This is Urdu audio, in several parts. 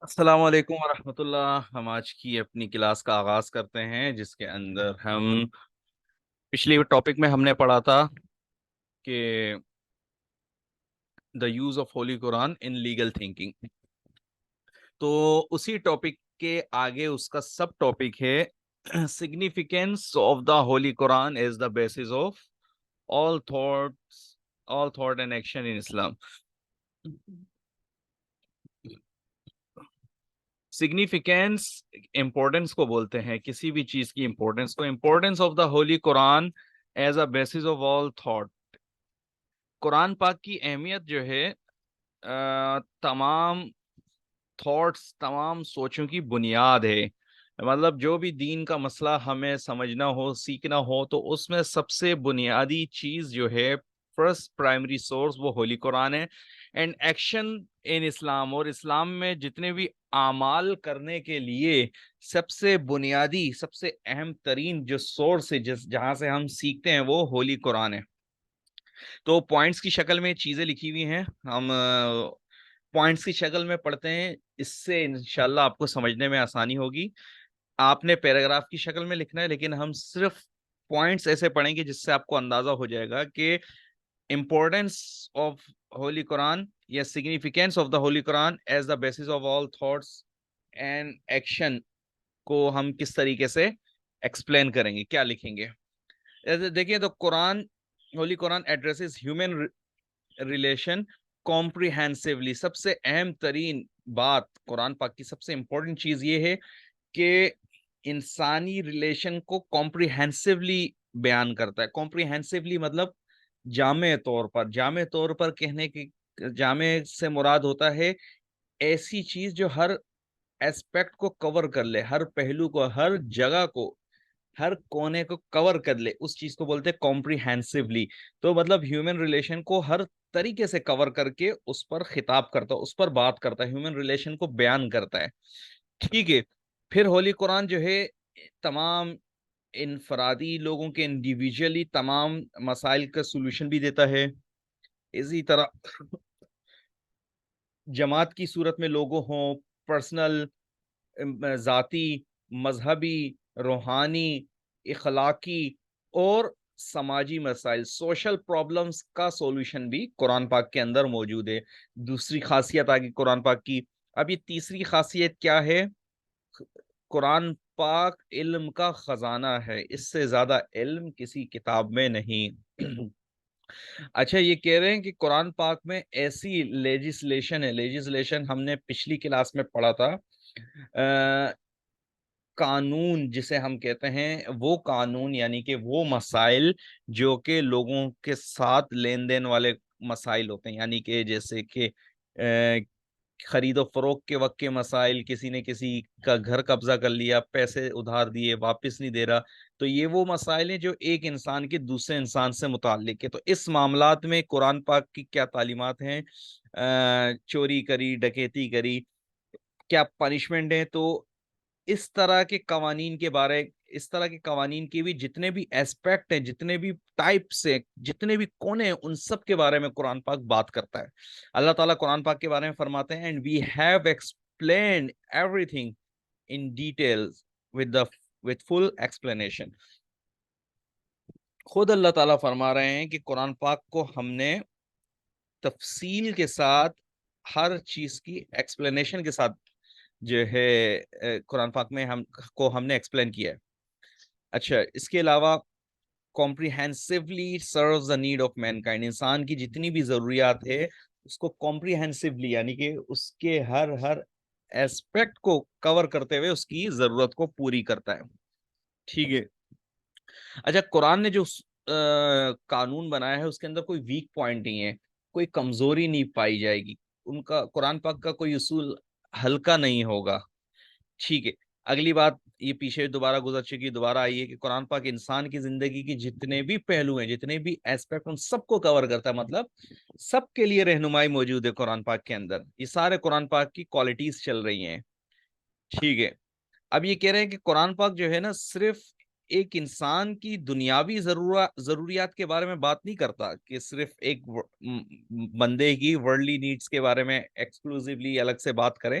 السلام علیکم ورحمۃ اللہ۔ ہم آج کی اپنی کلاس کا آغاز کرتے ہیں، جس کے اندر ہم پچھلی ٹاپک میں ہم نے پڑھا تھا کہ the use of holy Quran in legal thinking. تو اسی ٹاپک کے آگے اس کا سب ٹاپک ہے significance of the holy Quran as the basis of all thoughts all thought and action in Islam۔ Significance importance کو بولتے ہیں، کسی بھی چیز کی امپورٹینس کو، importance of the holy Quran as a basis of all thought. Quran پاک کی اہمیت جو ہے تمام تھاٹس، تمام سوچوں کی بنیاد ہے۔ مطلب جو بھی دین کا مسئلہ ہمیں سمجھنا ہو، سیکھنا ہو، تو اس میں سب سے بنیادی چیز جو ہے، فرسٹ پرائمری سورس، وہ ہولی قرآن ہے۔ اینڈ ایکشن ان اسلام، اور اسلام میں جتنے بھی اعمال کرنے کے لیے سب سے بنیادی، سب سے اہم ترین جو سورس ہے، جہاں سے ہم سیکھتے ہیں، وہ ہولی قرآن ہے۔ تو پوائنٹس کی شکل میں چیزیں لکھی ہوئی ہیں، ہم پوائنٹس کی شکل میں پڑھتے ہیں، اس سے انشاءاللہ آپ کو سمجھنے میں آسانی ہوگی۔ آپ نے پیراگراف کی شکل میں لکھنا ہے، لیکن ہم صرف پوائنٹس ایسے پڑھیں گے جس سے آپ کو اندازہ ہو جائے گا کہ امپورٹینس آف ہولی قرآن یا significance of the holy Quran as the basis of all thoughts and action کو ہم کس طریقے سے ایکسپلین کریں گے، کیا لکھیں گے۔ دیکھیں تو ہولی قرآن ایڈریسز ہیومن ریلیشن کمپریہنسولی۔ سب سے اہم ترین بات، قرآن پاک کی سب سے امپورٹنٹ چیز یہ ہے کہ انسانی ریلیشن کو کمپریہنسولی بیان کرتا ہے۔ کمپریہنسولی مطلب جامع طور پر کہنے کی، جامع سے مراد ہوتا ہے ایسی چیز جو ہر ایسپیکٹ کو کور کر لے، ہر پہلو کو، ہر جگہ کو، ہر کونے کو کور کر لے، اس چیز کو بولتے ہیں کمپریہنسولی۔ تو مطلب ہیومن ریلیشن کو ہر طریقے سے کور کر کے اس پر خطاب کرتا ہے، اس پر بات کرتا ہے، ہیومن ریلیشن کو بیان کرتا ہے۔ ٹھیک ہے، پھر ہولی قرآن جو ہے تمام انفرادی لوگوں کے، انڈیویجولی تمام مسائل کا سولوشن بھی دیتا ہے۔ اسی طرح جماعت کی صورت میں لوگوں ہوں، پرسنل، ذاتی، مذہبی، روحانی، اخلاقی اور سماجی مسائل، سوشل پرابلمز کا سولوشن بھی قرآن پاک کے اندر موجود ہے۔ دوسری خاصیت آگی قرآن پاک کی۔ اب یہ تیسری خاصیت کیا ہے؟ قرآن پاک علم کا خزانہ ہے، اس سے زیادہ علم کسی کتاب میں نہیں۔ اچھا، یہ کہہ رہے ہیں کہ قرآن پاک میں ایسی لیجسلیشن ہے، لیجسلیشن ہم نے پچھلی کلاس میں پڑھا تھا، قانون جسے ہم کہتے ہیں، وہ قانون یعنی کہ وہ مسائل جو کہ لوگوں کے ساتھ لین دین والے مسائل ہوتے ہیں، یعنی کہ جیسے کہ خرید و فروخت کے وقت کے مسائل، کسی نے کسی کا گھر قبضہ کر لیا، پیسے ادھار دیے، واپس نہیں دے رہا، تو یہ وہ مسائل ہیں جو ایک انسان کے دوسرے انسان سے متعلق ہے۔ تو اس معاملات میں قرآن پاک کی کیا تعلیمات ہیں؟ چوری کری، ڈکیتی کری، کیا پنشمنٹ ہے؟ تو اس طرح کے قوانین کے بارے، اس طرح کے قوانین کی بھی جتنے بھی ایسپیکٹ ہیں، جتنے بھی ٹائپس ہیں، جتنے بھی کونے ہیں، ان سب کے بارے میں قرآن پاک بات کرتا ہے۔ اللہ تعالیٰ قرآن پاک کے بارے میں فرماتے ہیں and we have explained everything in details with full explanation۔ خود اللہ تعالیٰ فرما رہے ہیں کہ قرآن پاک کو ہم نے تفصیل کے ساتھ، ہر چیز کی ایکسپلینیشن کے ساتھ جو ہے قرآن پاک میں ہم نے ایکسپلین کیا ہے۔ اچھا، اس کے علاوہ comprehensively serves the need of mankind، انسان کی جتنی بھی ضروریات ہے اس کو comprehensively یعنی کہ اس کے ہر ایسپیکٹ کو کور کرتے ہوئے اس کی ضرورت کو پوری کرتا ہے۔ ٹھیک ہے، اچھا، قرآن نے جو قانون بنایا ہے اس کے اندر کوئی ویک پوائنٹ نہیں ہے، کوئی کمزوری نہیں پائی جائے گی، ان کا قرآن پاک کا کوئی اصول ہلکا نہیں ہوگا۔ ٹھیک ہے، اگلی بات یہ پیچھے دوبارہ گزر چکی، دوبارہ آئی ہے کہ قرآن پاک انسان کی زندگی کی جتنے بھی پہلو ہیں، جتنے بھی ایسپیکٹ، ان سب کو کور کرتا ہے، مطلب سب کے لیے رہنمائی موجود ہے قرآن پاک کے اندر۔ یہ سارے قرآن پاک کی کوالٹیز چل رہی ہیں۔ ٹھیک ہے، اب یہ کہہ رہے ہیں کہ قرآن پاک جو ہے نا، صرف ایک انسان کی دنیاوی ضروریات کے بارے میں بات نہیں کرتا کہ صرف ایک بندے کی ورلڈلی نیڈز کے بارے میں ایکسکلوزیولی الگ سے بات کریں،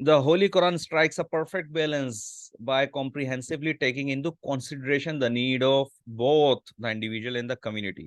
The Holy Quran strikes a perfect balance by comprehensively taking into consideration the need of both the individual and the community.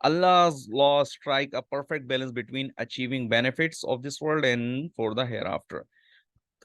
Allah's law strike a perfect balance between achieving benefits of this world and for the hereafter.